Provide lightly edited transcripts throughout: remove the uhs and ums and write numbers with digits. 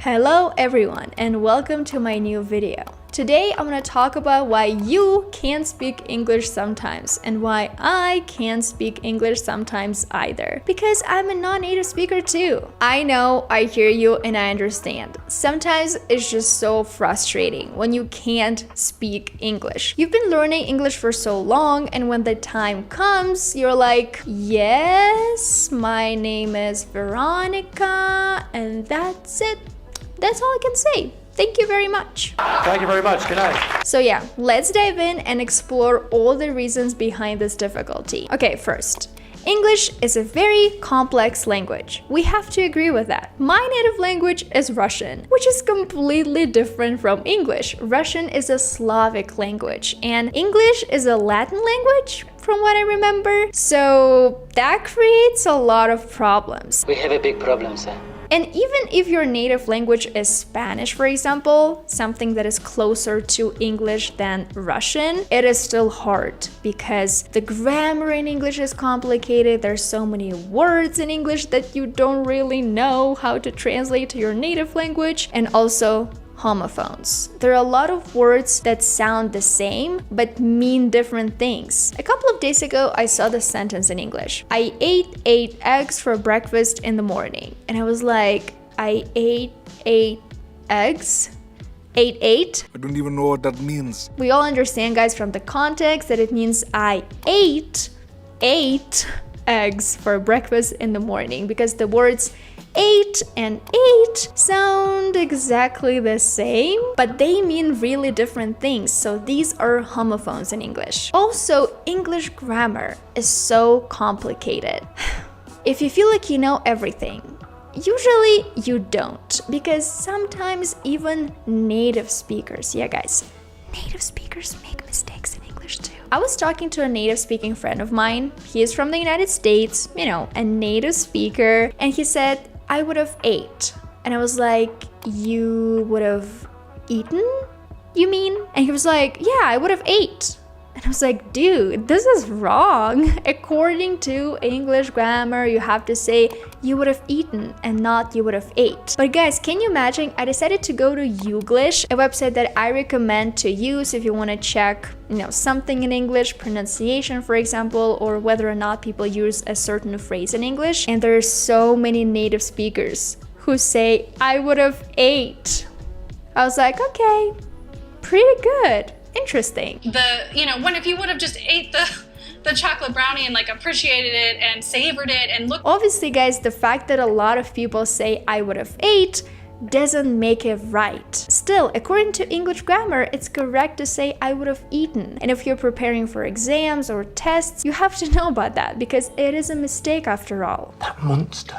Hello everyone and welcome to my new video. Today I'm gonna talk about why you can't speak English sometimes and why I can't speak English sometimes either. Because I'm a non-native speaker too. I know, I hear you and I understand. Sometimes it's just so frustrating when you can't speak English. You've been learning English for so long and when the time comes, you're like, yes, my name is Veronica and that's it. That's all I can say. Thank you very much. Thank you very much. Good night. So yeah, let's dive in and explore all the reasons behind this difficulty. Okay, first, English is a very complex language. We have to agree with that. My native language is Russian, which is completely different from English. Russian is a Slavic language, and English is a Latin language, from what I remember. So that creates a lot of problems. We have a big problem, sir. And even if your native language is Spanish, for example, something that is closer to English than Russian, it is still hard because the grammar in English is complicated. There's so many words in English that you don't really know how to translate to your native language, and also homophones. There are a lot of words that sound the same but mean different things. A couple of days ago, I saw this sentence in English. I ate 8 eggs for breakfast in the morning. And I was like, I ate 8 eggs? 8? I don't even know what that means. We all understand, guys, from the context that it means I ate 8 eggs for breakfast in the morning because the words 8 and 8 sound exactly the same, but they mean really different things. So these are homophones in English. Also, English grammar is so complicated. If you feel like you know everything, usually you don't, because sometimes even native speakers, yeah guys, native speakers make mistakes in English too. I was talking to a native speaking friend of mine. He is from the United States, you know, a native speaker, and he said, I would have ate. And I was like, you would have eaten? You mean? And he was like, yeah, I would have ate. And I was like, dude, this is wrong. According to English grammar, you have to say you would have eaten and not you would have ate. But guys, can you imagine? I decided to go to Youglish, a website that I recommend to use if you want to check, something in English, pronunciation, for example, or whether or not people use a certain phrase in English. And there are so many native speakers who say, I would have ate. I was like, okay, pretty good. Interesting. If you would have just ate the chocolate brownie and appreciated it and savored it and looked. Obviously, guys, the fact that a lot of people say I would have ate doesn't make it right. Still, according to English grammar, it's correct to say I would have eaten. And if you're preparing for exams or tests, you have to know about that because it is a mistake after all. That monster.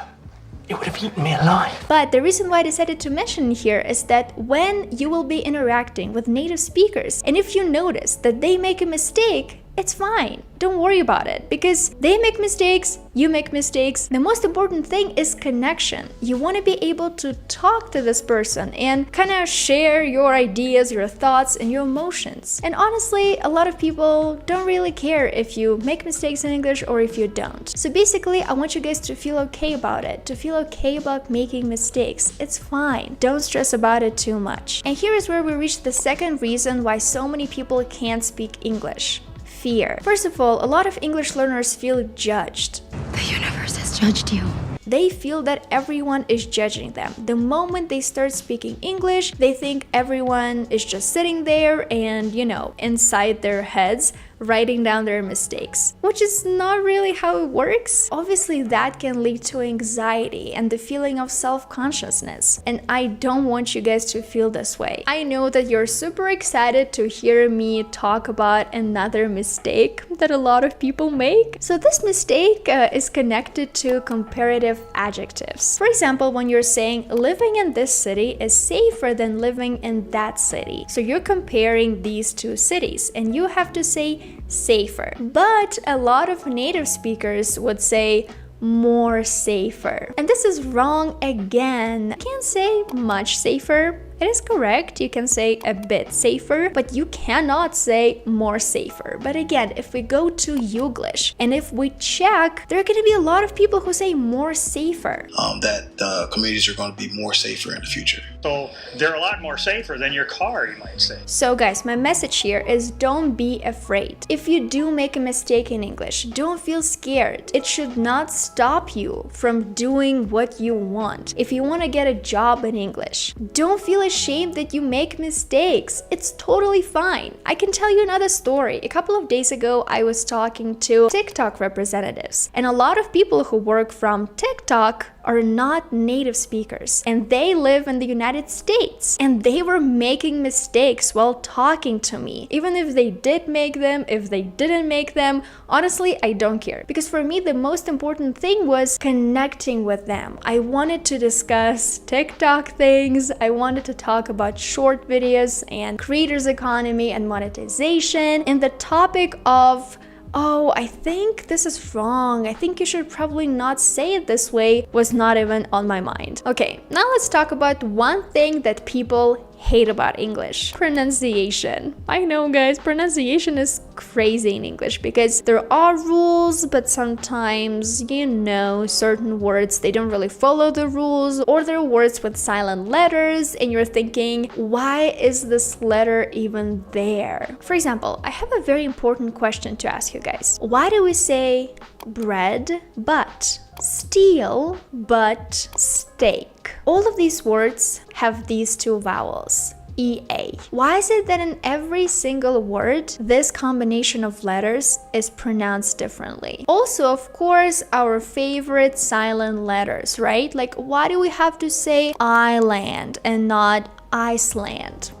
It would have eaten me alive. But the reason why I decided to mention here is that when you will be interacting with native speakers, and if you notice that they make a mistake, it's fine. Don't worry about it because they make mistakes, you make mistakes. The most important thing is connection. You want to be able to talk to this person and kind of share your ideas, your thoughts, and your emotions. And honestly, a lot of people don't really care if you make mistakes in English or if you don't. So basically, I want you guys to feel okay about it, to feel okay about making mistakes. It's fine. Don't stress about it too much. And here is where we reach the second reason why so many people can't speak English. Fear. First of all, a lot of English learners feel judged. The universe has judged you. They feel that everyone is judging them. The moment they start speaking English, they think everyone is just sitting there and, inside their heads, writing down their mistakes, which is not really how it works. Obviously, that can lead to anxiety and the feeling of self-consciousness. And I don't want you guys to feel this way. I know that you're super excited to hear me talk about another mistake that a lot of people make. So this mistake is connected to comparative adjectives. For example, when you're saying living in this city is safer than living in that city. So you're comparing these two cities and you have to say safer. But a lot of native speakers would say more safer. And this is wrong again. You can't say much safer. It is correct, you can say a bit safer, but you cannot say more safer. But again, if we go to Youglish and if we check, there are going to be a lot of people who say more safer. That the communities are going to be more safer in the future. So they're a lot more safer than your car, you might say. So guys, my message here is don't be afraid. If you do make a mistake in English, don't feel scared. It should not stop you from doing what you want. If you want to get a job in English, don't feel ashamed that you make mistakes. It's totally fine. I can tell you another story. A couple of days ago, I was talking to TikTok representatives, and a lot of people who work from TikTok are not native speakers, and they live in the United States, and they were making mistakes while talking to me. Even if they did make them, if they didn't make them, honestly, I don't care. Because for me, the most important thing was connecting with them. I wanted to discuss TikTok things, I wanted to talk about short videos and creators economy and monetization, and the topic of oh, I think this is wrong, I think you should probably not say it this way, was not even on my mind. Okay, now let's talk about one thing that people hate about English: pronunciation. I know, guys, pronunciation is crazy in English because there are rules, but sometimes, you know, certain words, they don't really follow the rules, or there are words with silent letters and you're thinking, why is this letter even there? For example, I have a very important question to ask you guys. Why do we say bread but steel but steak? All of these words have these two vowels, EA. Why is it that in every single word, this combination of letters is pronounced differently? Also, of course, our favorite silent letters, right? Like, why do we have to say island and not Iceland?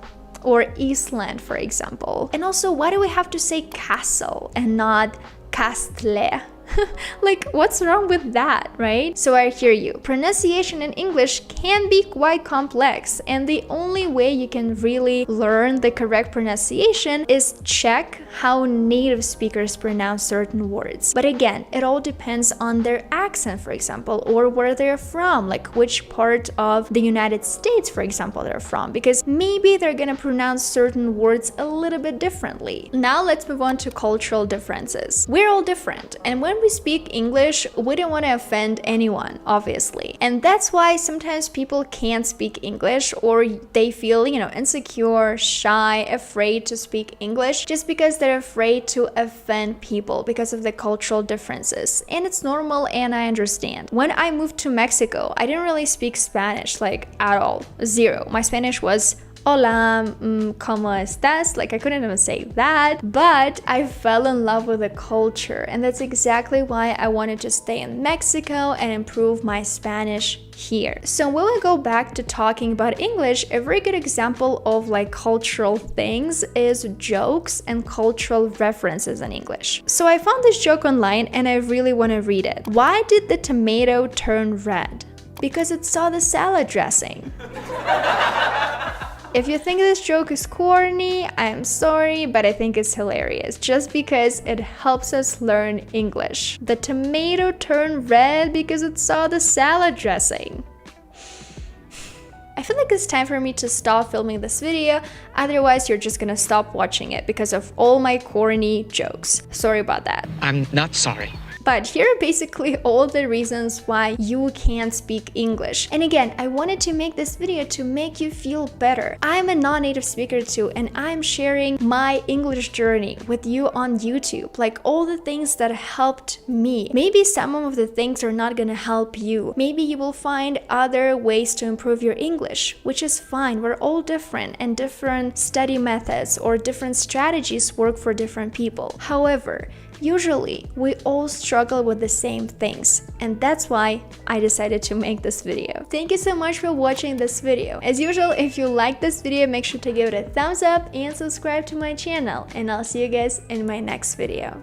Or Eastland, for example. And also, why do we have to say castle and not castle? Like, what's wrong with that, right? So I hear you. Pronunciation in English can be quite complex, and the only way you can really learn the correct pronunciation is check how native speakers pronounce certain words. But again, it all depends on their accent, for example, or where they're from, like which part of the United States, for example, they're from, because maybe they're gonna pronounce certain words a little bit differently. Now let's move on to cultural differences. We're all different, and when we speak English, we don't want to offend anyone, obviously. And that's why sometimes people can't speak English, or they feel, you know, insecure, shy, afraid to speak English just because they're afraid to offend people because of the cultural differences. And it's normal, and I understand. When I moved to Mexico, I didn't really speak Spanish, like at all. Zero. My Spanish was hola, ¿cómo estás? Like, I couldn't even say that, but I fell in love with the culture, and that's exactly why I wanted to stay in Mexico and improve my Spanish here. So when we go back to talking about English, a very good example of like cultural things is jokes and cultural references in English. So I found this joke online and I really want to read it. Why did the tomato turn red? Because it saw the salad dressing. If you think this joke is corny, I'm sorry, but I think it's hilarious just because it helps us learn English. The tomato turned red because it saw the salad dressing. I feel like it's time for me to stop filming this video, otherwise you're just gonna stop watching it because of all my corny jokes. Sorry about that. I'm not sorry. But here are basically all the reasons why you can't speak English. And again, I wanted to make this video to make you feel better. I'm a non-native speaker too, and I'm sharing my English journey with you on YouTube, like all the things that helped me. Maybe some of the things are not gonna help you. Maybe you will find other ways to improve your English, which is fine. We're all different, and different study methods or different strategies work for different people. However, usually, we all struggle with the same things, and that's why I decided to make this video. Thank you so much for watching this video. As usual, if you like this video, make sure to give it a thumbs up and subscribe to my channel, and I'll see you guys in my next video.